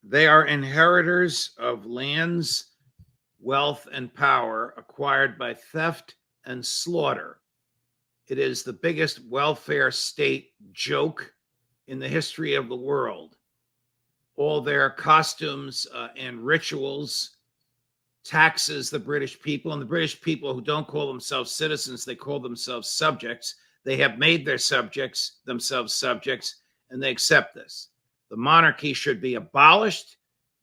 They are inheritors of lands, wealth, and power acquired by theft and slaughter. It is the biggest welfare state joke in the history of the world. All their costumes and rituals taxes the British people, and the British people who don't call themselves citizens, they call themselves subjects. They have made their subjects themselves subjects, and they accept this. The monarchy should be abolished,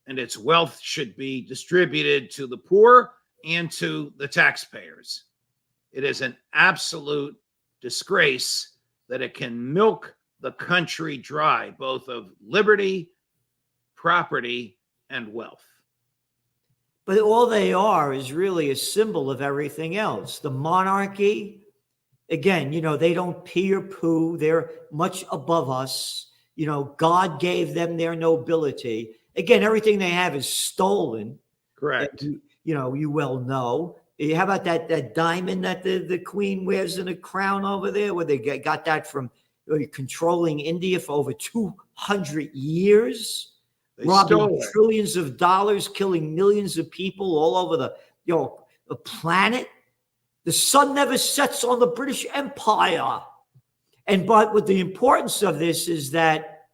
and its wealth should be distributed to the poor and to the taxpayers. It is an absolute disgrace that it can milk the country dry, both of liberty, property, and wealth. But all they are is really a symbol of everything else. The monarchy, again, they don't pee or poo. They're much above us. God gave them their nobility. Again, everything they have is stolen. Correct. You well know. How about that diamond that the queen wears in a crown over there, where they got that from controlling India for over 200 years? Robbing trillions of dollars, killing millions of people all over the planet. The sun never sets on the British Empire. But what the importance of this is that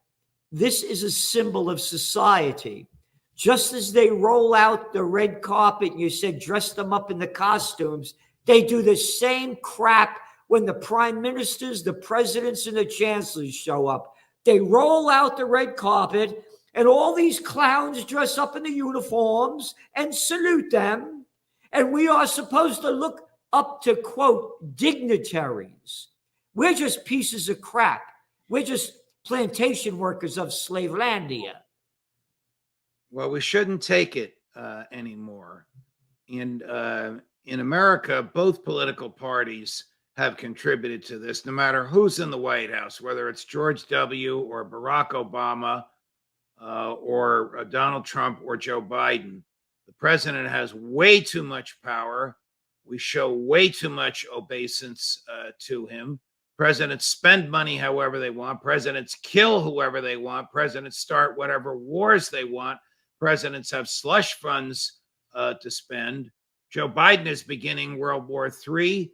this is a symbol of society. Just as they roll out the red carpet, and you said dress them up in the costumes, they do the same crap when the prime ministers, the presidents, and the chancellors show up. They roll out the red carpet, and all these clowns dress up in the uniforms and salute them. And we are supposed to look up to, quote, dignitaries. We're just pieces of crap. We're just plantation workers of Slavelandia. Well, we shouldn't take it anymore. And in America, both political parties have contributed to this, no matter who's in the White House, whether it's George W. or Barack Obama, or Donald Trump or Joe Biden. The president has way too much power. We show way too much obeisance to him. Presidents spend money however they want. Presidents kill whoever they want. Presidents start whatever wars they want. Presidents have slush funds to spend. Joe Biden is beginning World War III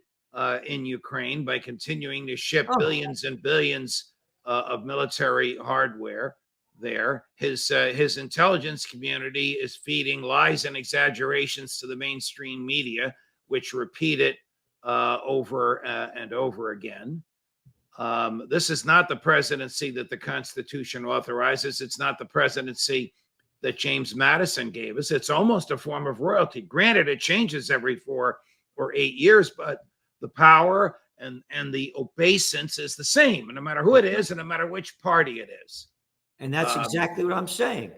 in Ukraine by continuing to ship billions and billions of military hardware there. His intelligence community is feeding lies and exaggerations to the mainstream media, which repeat it over and over again. This is not the presidency that the Constitution authorizes. It's not the presidency that James Madison gave us. It's almost a form of royalty. Granted, it changes every 4 or 8 years, but the power and the obeisance is the same, no matter who it is and no matter which party it is. And that's exactly what I'm saying.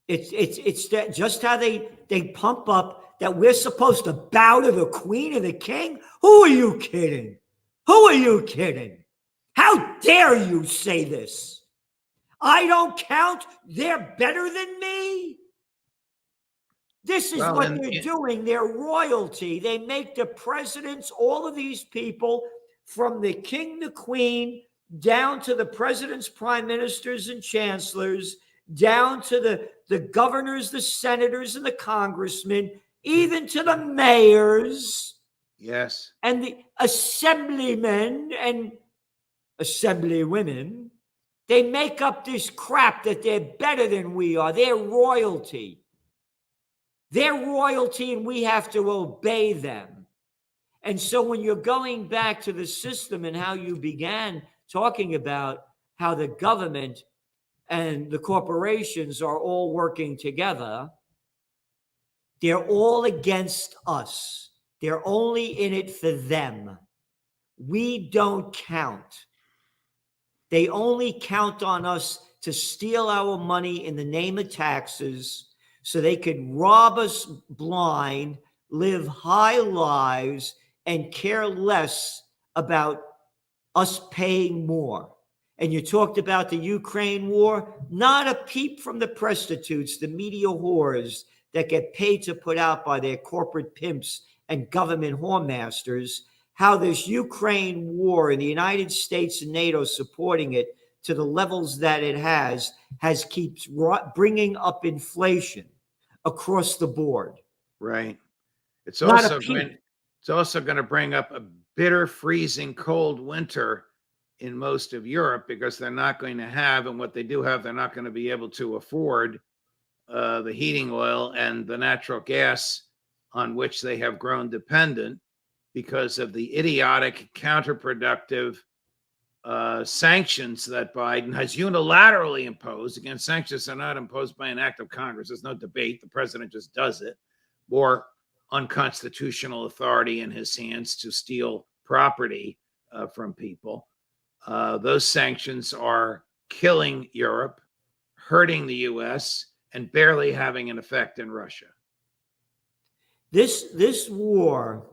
It's that just how they pump up that we're supposed to bow to the queen and the king. Who are you kidding? Who are you kidding? How dare you say this? I don't count. They're better than me. This is what they're doing. They're royalty. They make the presidents, all of these people, from the king, the queen, down to the presidents, prime ministers, and chancellors, down to the governors, the senators, and the congressmen, even to the mayors. Yes. And the assemblymen and assemblywomen. They make up this crap that they're better than we are. They're royalty. They're royalty, and we have to obey them. And so when you're going back to the system and how you began talking about how the government and the corporations are all working together, they're all against us. They're only in it for them. We don't count. They only count on us to steal our money in the name of taxes so they could rob us blind, live high lives, and care less about us paying more. And you talked about the Ukraine war, not a peep from the prostitutes, the media whores that get paid to put out by their corporate pimps and government whoremasters, how this Ukraine war and the United States and NATO supporting it to the levels that it has keeps bringing up inflation across the board. Right. It's Not also a peep. going to bring up a bitter, freezing cold winter in most of Europe, because they're not going to have, and what they do have, they're not going to be able to afford the heating oil and the natural gas on which they have grown dependent because of the idiotic, counterproductive sanctions that Biden has unilaterally imposed. Again, sanctions are not imposed by an act of Congress. There's no debate. The president just does it. Or unconstitutional authority in his hands to steal property from people. Those sanctions are killing Europe, hurting the U.S., and barely having an effect in Russia. This war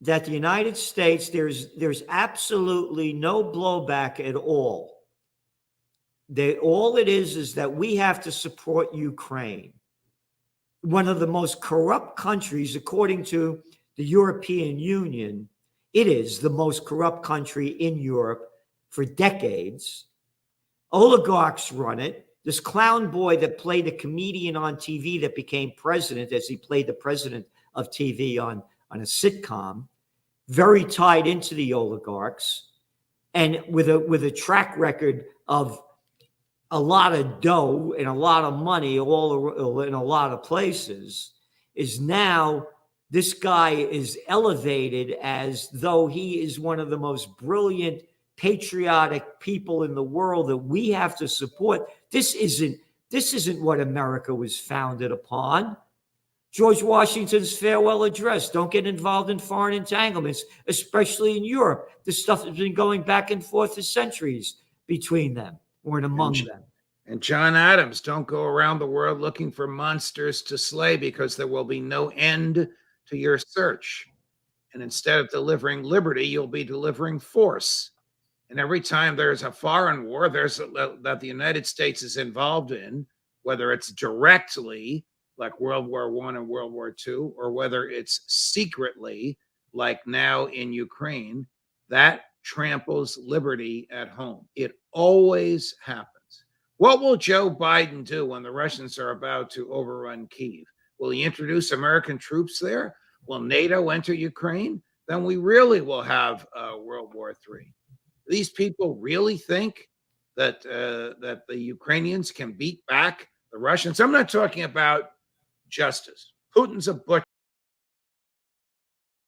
that the United States, there's absolutely no blowback at all. All it is that we have to support Ukraine, one of the most corrupt countries, according to the European Union. It is the most corrupt country in Europe for decades. Oligarchs run it. This clown boy that played a comedian on TV that became president, as he played the president of TV on a sitcom, very tied into the oligarchs, and with a track record of a lot of dough and a lot of money all in a lot of places, is now this guy is elevated as though he is one of the most brilliant, patriotic people in the world that we have to support. This isn't what America was founded upon. George Washington's farewell address: don't get involved in foreign entanglements, especially in Europe. This stuff has been going back and forth for centuries between them or among them. And John Adams: don't go around the world looking for monsters to slay, because there will be no end to your search. And instead of delivering liberty, you'll be delivering force. And every time there's a foreign war that the United States is involved in, whether it's directly, like World War I and World War II, or whether it's secretly, like now in Ukraine, that tramples liberty at home. It always happens. What will Joe Biden do when the Russians are about to overrun Kyiv? Will he introduce American troops there? Will NATO enter Ukraine? Then we really will have World War III. These people really think that the Ukrainians can beat back the Russians? I'm not talking about justice. Putin's a butcher.